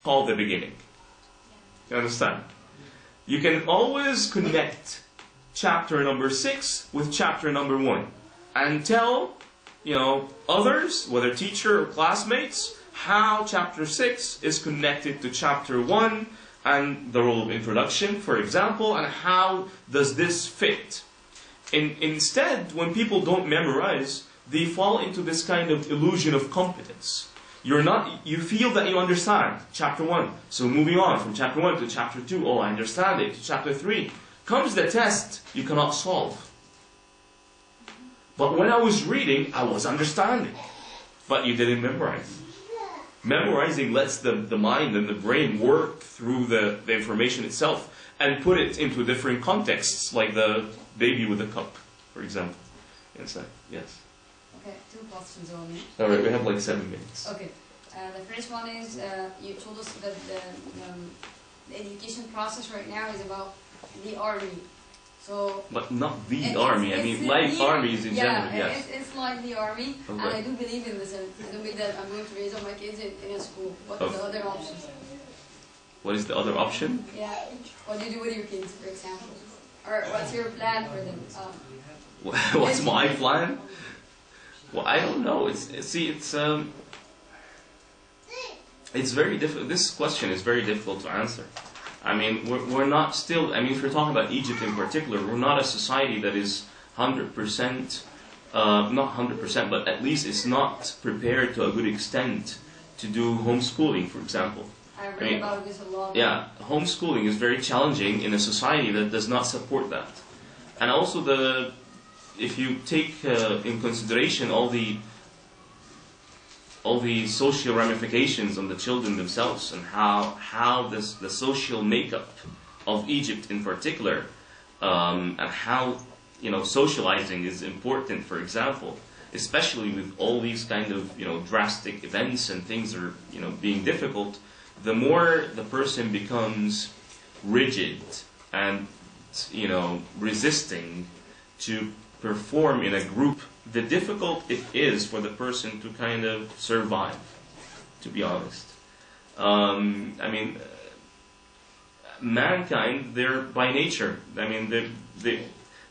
call the beginning. You understand? You can always connect chapter number 6 with chapter number 1 and tell, others, whether teacher or classmates, how chapter 6 is connected to chapter 1 and the role of introduction, for example, and how does this fit. Instead, when people don't memorize, they fall into this kind of illusion of competence. You feel that you understand chapter 1. So moving on from chapter 1 to chapter 2, oh, I understand it. To chapter 3. Comes the test, you cannot solve. But when I was reading, I was understanding. But you didn't memorize. Memorizing lets the mind and the brain work through the information itself and put it into different contexts, like the baby with a cup, for example. Yes. Okay, 2 questions only. Alright, we have like 7 minutes. Okay. The first one is, you told us that the education process right now is about the army. So, but not the army, I mean like armies in general, yes. It's like the army, okay. And I do believe in this. I don't believe that I'm going to raise up my kids in a school. What are the other options? What is the other option? Yeah, what do you do with your kids, for example? Or what's your plan for them? What's my plan? Well, I don't know. It's very difficult. This question is very difficult to answer. I mean, we're not still. I mean, if you're talking about Egypt in particular, we're not a society that is 100%, not 100%, but at least it's not prepared to a good extent to do homeschooling, for example. I read about this a lot. Yeah, homeschooling is very challenging in a society that does not support that. And also if you take in consideration all the social ramifications on the children themselves and how the social makeup of Egypt in particular, and how socializing is important, for example, especially with all these kind of drastic events and things are being difficult, the more the person becomes rigid and resisting to perform in a group, the difficult it is for the person to kind of survive, to be honest. I mean, mankind, they're by nature, I mean,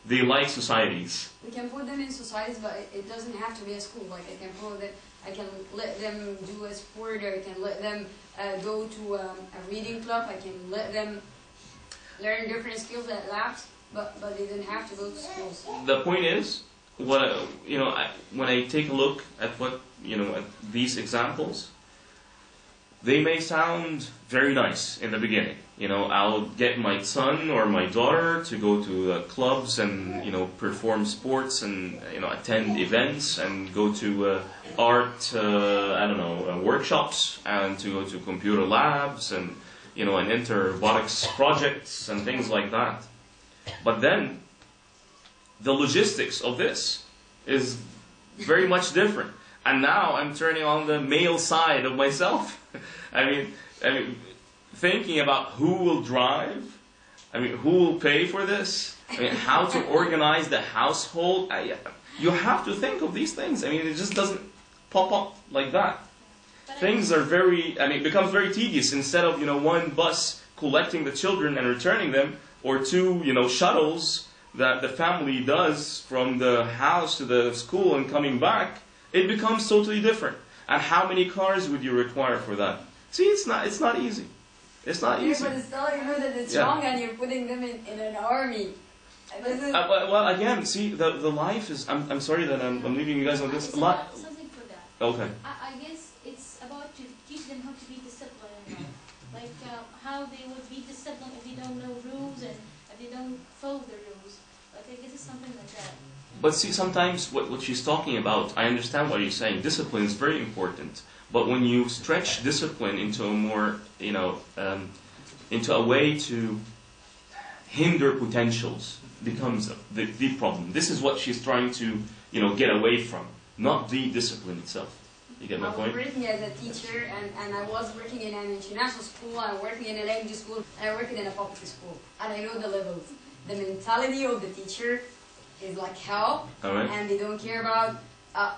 they like societies. We can put them in societies, but it doesn't have to be a school. Like I can let them do a sport, or I can let them go to a reading club. I can let them learn different skills at labs, but they don't have to go to schools. The point is, when I take a look at at these examples, they may sound very nice in the beginning. I'll get my son or my daughter to go to clubs and perform sports and attend events and go to art workshops and to go to computer labs and and enter robotics projects and things like that. But then the logistics of this is very much different. And now I'm turning on the male side of myself. I mean, thinking about who will drive, who will pay for this, how to organize the household. You have to think of these things. It just doesn't pop up like that. Things are it becomes very tedious. Instead of, one bus collecting the children and returning them, or 2, shuttles that the family does from the house to the school and coming back, it becomes totally different. And how many cars would you require for that? See, it's not easy. It's not easy. But it's still, that it's wrong, and you're putting them in an army. Well, again, see, the life is. I'm sorry that I'm leaving you guys on this. Something for that. Okay. I guess it's about to teach them how to be disciplined, like how they would be disciplined if they don't know rules and if they don't follow the rules. Like I guess it's something like that. But see, sometimes what she's talking about, I understand what you're saying. Discipline is very important. But when you stretch discipline into a more, into a way to hinder potentials, becomes the problem. This is what she's trying to, get away from, not the discipline itself. You get my point? I was working as a teacher, and I was working in an international school, I'm working in a language school, and I'm working in a public school. And I know the levels. The mentality of the teacher is like hell, All right. And they don't care about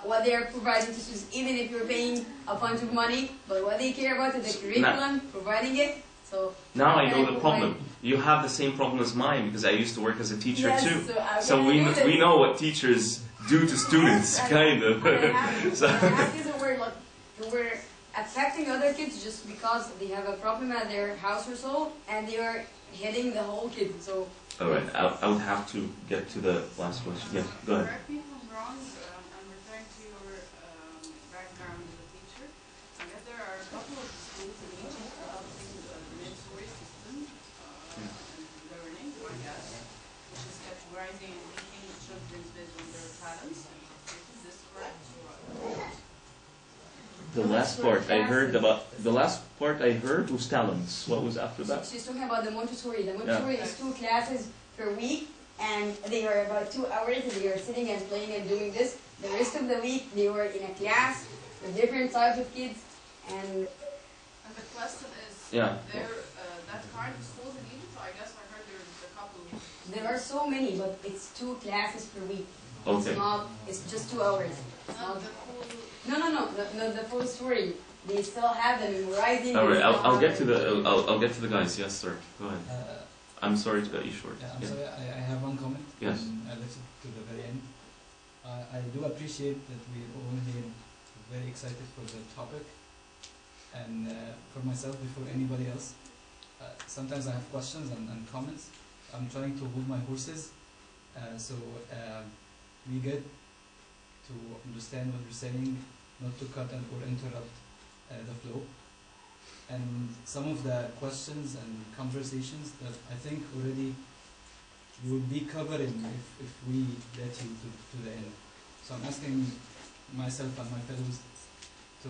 what they are providing to students, even if you're paying a bunch of money, but what they care about is the curriculum, providing it. So now I know the problem. You have the same problem as mine because I used to work as a teacher yes, too. So we know what teachers do to students, kind of. So we're affecting other kids just because they have a problem at their house or so, and they are hitting the whole kid. So. All right, I would have to get to the last question. Yeah, go ahead. Correct me if I'm wrong. I'm referring to your background as a teacher. I guess there are a couple of schools in Egypt adopting the Montessori system and learning, I guess, which is categorizing and linking the children based on their talents. Is this correct? The last part I heard about. The last part I heard was talents. What was after that? She's talking about the Montessori. The Montessori is 2 classes per week, and they are about 2 hours, and they are sitting and playing and doing this. The rest of the week, they were in a class with different types of kids, and the question is, yeah. That kind of schools in Egypt? So I guess I heard there's a couple. There are so many, but it's 2 classes per week. Okay. It's just 2 hours. Not the full. No, the full story. They still have them memorizing. All right, I'll get to the I'll get to the guys. Yes, sir. Go ahead. I'm sorry to cut you short. Yeah, I'm sorry. I have one comment. Yes. I listened to the very end. I do appreciate that we're all here very excited for the topic, and for myself before anybody else. Sometimes I have questions and comments. I'm trying to hold my horses, so we get to understand what you're saying, not to cut and or interrupt the flow. And some of the questions and conversations that I think already you will be covering if we let you to the end. So I'm asking myself and my fellows to,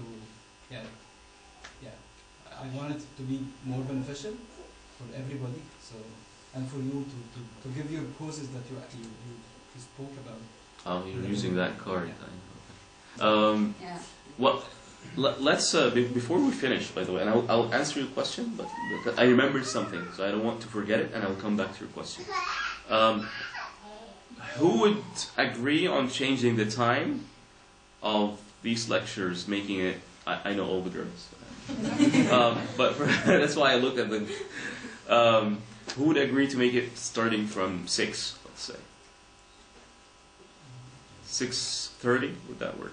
I want it to be more beneficial for everybody. So, and for you to give your poses that you spoke about. Oh, you're using that card. Yeah. Well, let's before we finish, by the way, and I'll answer your question, but I remembered something, so I don't want to forget it, and I'll come back to your question. Who would agree on changing the time of these lectures, making it? I know all the girls, but that's why I looked at them. Who would agree to make it starting from 6, let's say? 6:30, would that work?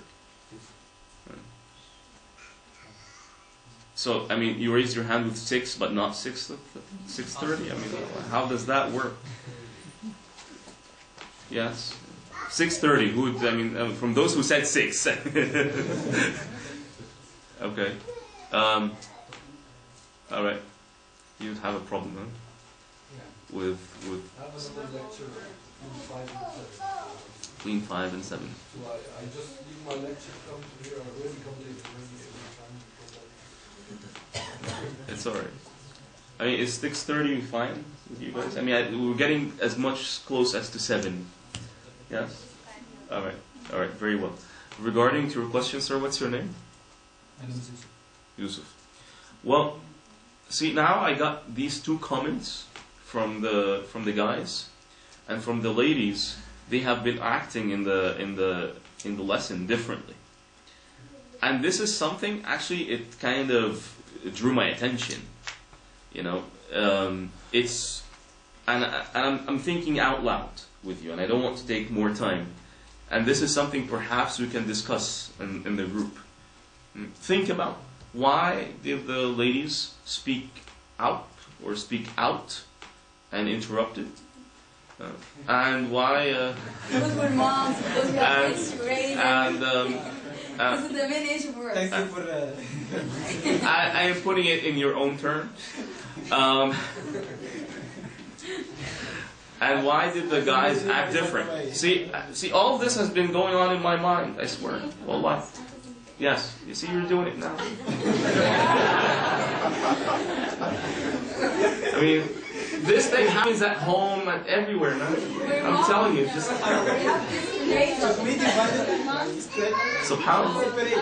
So, I mean, you raised your hand with 6, but not 6:30. I mean, how does that work? Yes, 6:30. Who would? I mean, from those who said 6. Okay. All right. You have a problem, huh? Yeah. With I have another lecture between 5 and 7. between 5 and 7. So I just leave my lecture, come to here, I really come late, already every time. It's alright. I mean, is 6:30 fine with you guys? I mean, we're getting as much close as to 7. Yes? Alright. Alright, very well. Regarding to your question, sir, what's your name? My name is Yusuf. Yusuf. Well, see, now I got these 2 comments from the guys, and from the ladies. They have been acting in the lesson differently, and this is something. Actually, it kind of drew my attention. You know, I'm thinking out loud with you, and I don't want to take more time. And this is something perhaps we can discuss in the group. Think about why did the ladies speak out or speak out and interrupted? And why? Those were moms. Those were kids to raise. This is the main issue for us. Thank you for I am putting it in your own terms. And why did the guys act different? See, all of this has been going on in my mind. I swear. Wallah. Yes. You see, you're doing it now. I mean. This thing happens at home and everywhere, man. I'm telling you, just SubhanAllah. I'm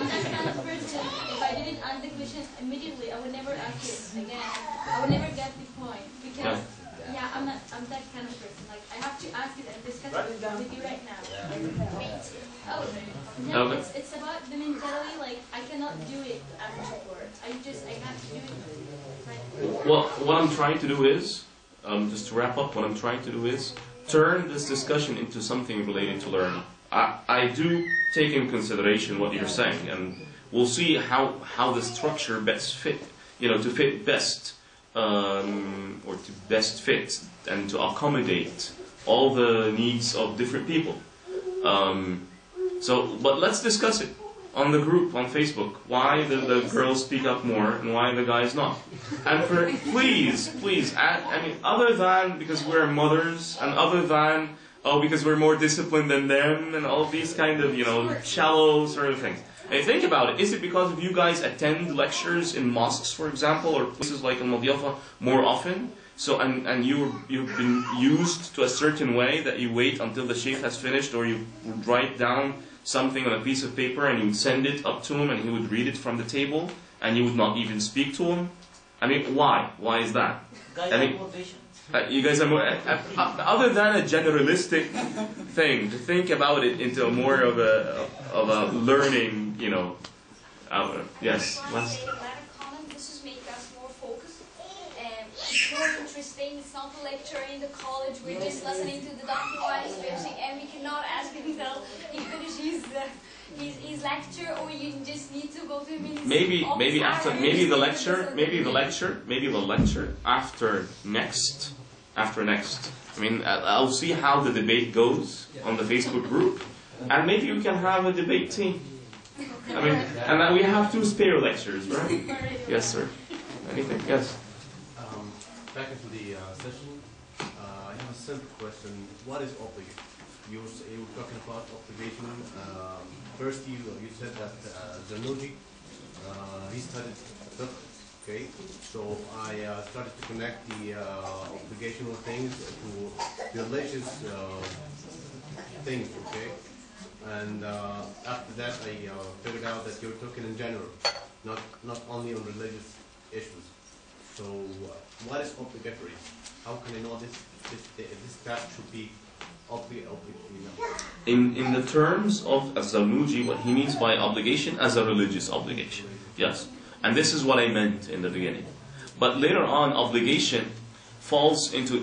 that kind of person. If I didn't answer the question immediately, I would never ask it again. I would never get the point because I'm that kind of person. Like I have to ask it and discuss it with you right now. Well, what I'm trying to do is, just to wrap up, what I'm trying to do is turn this discussion into something related to learning. I do take in consideration what you're saying, and we'll see how the structure best fit, to fit best, or to best fit and to accommodate all the needs of different people. But let's discuss it on the group on Facebook. Why the girls speak up more and why the guys not? And please, other than because we're mothers, and other than because we're more disciplined than them, and all these kind of shallow sort of things. Hey, think about it. Is it because of you guys attend lectures in mosques, for example, or places like Al-Madiyafa more often? So and you've been used to a certain way that you wait until the sheikh has finished, or you would write down something on a piece of paper and you would send it up to him and he would read it from the table and you would not even speak to him? I mean, why? Why is that? You guys are more, other than a generalistic thing, to think about it into more of a learning, yes. This is make us more focused. It's more interesting. It's not a lecture in the college. We're just listening to the Dr. Wise and we cannot ask him until he finishes his lecture, or you just need to go to him in his maybe the lecture after next. I mean, I'll see how the debate goes on the Facebook group, and maybe we can have a debate team. I mean, and then we have 2 spare lectures, right? Yes, sir. Anything? Yes. Back into the session, I have a simple question. What is obligation? You were talking about obligation. First, you said that Zanuji, he studied fiqh, okay? So I started to connect the obligational things to religious things, okay? And after that, I figured out that you're talking in general, not only on religious issues. So what is obligatory? How can I know this task should be obligatory? In the terms of Az-Zarnuji, what he means by obligation as a religious obligation. Yes. And this is what I meant in the beginning. But later on, obligation falls into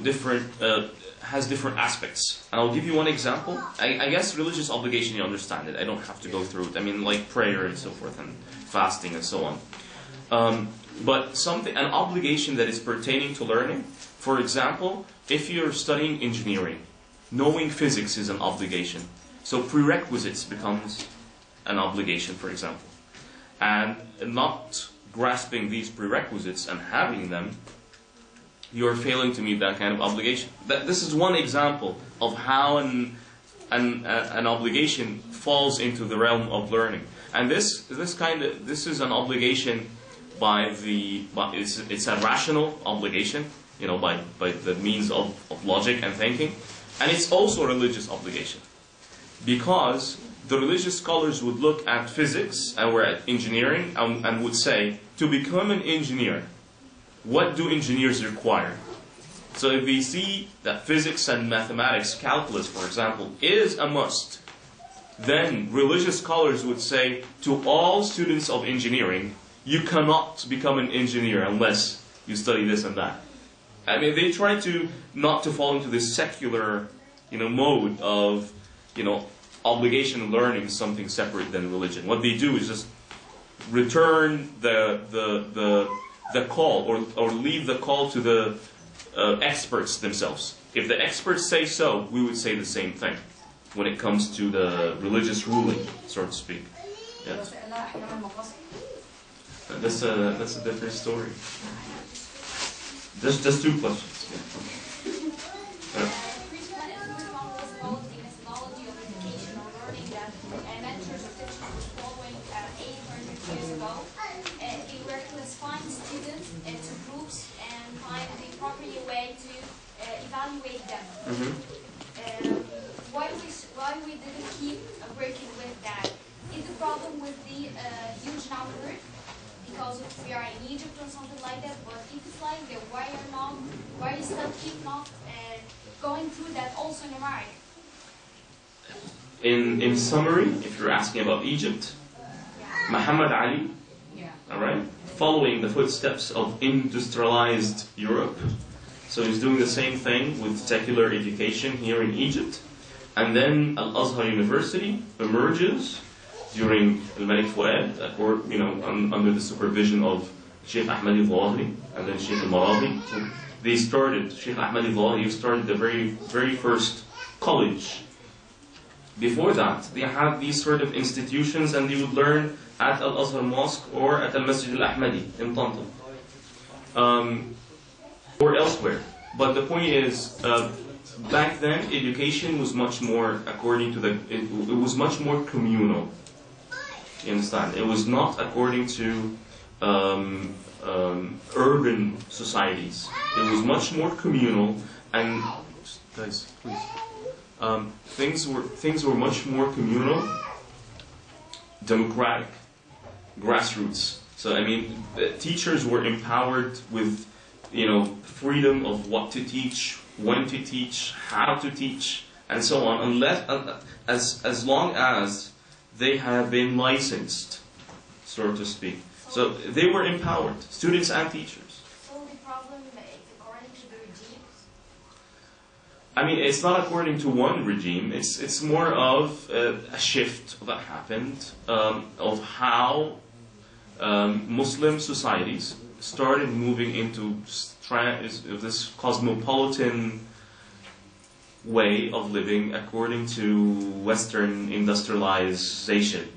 has different aspects. And I'll give you one example. I guess religious obligation, you understand it. I don't have to go through it. I mean, like prayer and so forth, and fasting and so on. But an obligation that is pertaining to learning, for example, if you're studying engineering, knowing physics is an obligation. So prerequisites becomes an obligation, for example. And not grasping these prerequisites and having them, you're failing to meet that kind of obligation. This is one example of how an obligation falls into the realm of learning. And this is an obligation it's a rational obligation, by the means of logic and thinking. And it's also a religious obligation. Because the religious scholars would look at physics, and we're at engineering, and would say, to become an engineer, what do engineers require? So if they see that physics and mathematics, calculus, for example, is a must, then religious scholars would say to all students of engineering, you cannot become an engineer unless you study this and that. I mean, they try to not to fall into this secular, mode of, obligation learning something separate than religion. What they do is just return the call, or leave the call to the experts themselves. If the experts say so, we would say the same thing when it comes to the religious ruling, so to speak. Yes. That's a different story. Just 2 questions. Yeah. Evaluate them. Why we didn't keep working with that? Is the problem with the huge number because if we are in Egypt or something like that? But if it's like that, why you still keep not going through that also in America? In summary, if you're asking about Egypt, Muhammad Ali, all right, following the footsteps of industrialized Europe. So he's doing the same thing with secular education here in Egypt. And then Al-Azhar University emerges during Al-Malik Fuad, under the supervision of Sheikh Ahmad al-Zawahiri and then Sheikh al-Marabi. So they started, Sheikh Ahmad al-Zawahiri started the very, very first college. Before that, they had these sort of institutions and they would learn at Al-Azhar Mosque or at Al-Masjid al-Ahmadi in Tanta. Or elsewhere. But the point is, back then, education was much more, it was much more communal. You understand? It was not according to urban societies. It was much more communal, and guys, please. Things were much more communal, democratic, grassroots. So I mean, the teachers were empowered with, freedom of what to teach, when to teach, how to teach, and so on. As long as they have been licensed, so to speak. So they were empowered, students and teachers. So the problem is according to the regimes? I mean, it's not according to one regime. It's more of a shift that happened of how Muslim societies started moving into this cosmopolitan way of living according to Western industrialization,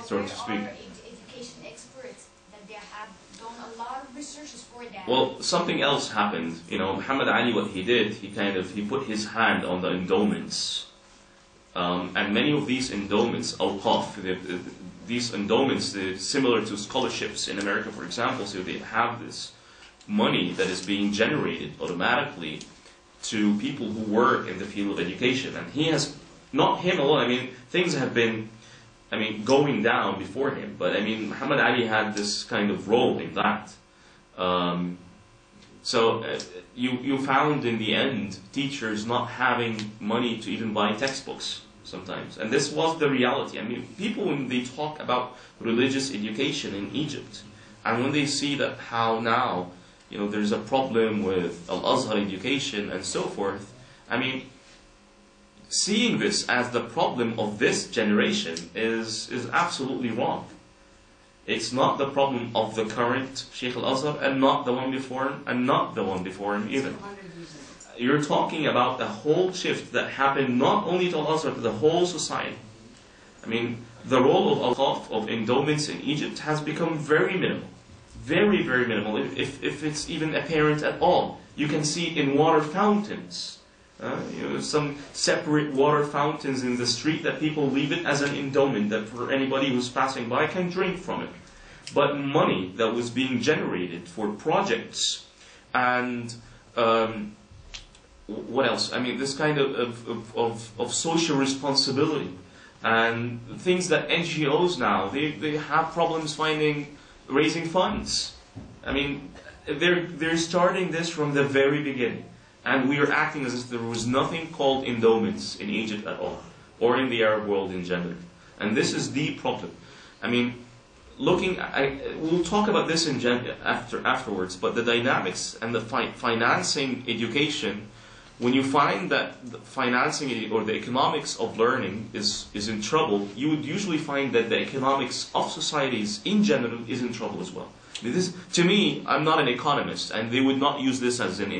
so to speak. Education experts that they have done a lot of researches for that. Well, something else happened. Muhammad Ali, what he did, he put his hand on the endowments. And many of these endowments, awqaf, these endowments, they're similar to scholarships in America, for example, so they have this money that is being generated automatically to people who work in the field of education. And he has, not him alone, I mean, things have been, going down before him, but Muhammad Ali had this kind of role in that. You found in the end teachers not having money to even buy textbooks sometimes. And this was the reality. People, when they talk about religious education in Egypt, and when they see that how now, there's a problem with Al-Azhar education and so forth, seeing this as the problem of this generation is absolutely wrong. It's not the problem of the current Sheikh Al-Azhar, and not the one before him, and not the one before him either. You're talking about a whole shift that happened not only to Al-Azhar, but the whole society. The role of Al-Qaf, of endowments in Egypt, has become very minimal. Very, very minimal, if it's even apparent at all. You can see in water fountains, some separate water fountains in the street that people leave it as an endowment, that for anybody who's passing by can drink from it. But money that was being generated for projects and what else? This kind of social responsibility and things that NGOs now, they have problems raising funds. They're starting this from the very beginning. And we are acting as if there was nothing called endowments in Egypt at all, or in the Arab world in general. And this is the problem. We'll talk about this in afterwards, but the dynamics and the financing education, when you find that the financing or the economics of learning is in trouble, you would usually find that the economics of societies in general is in trouble as well. To me, I'm not an economist, and they would not use this as an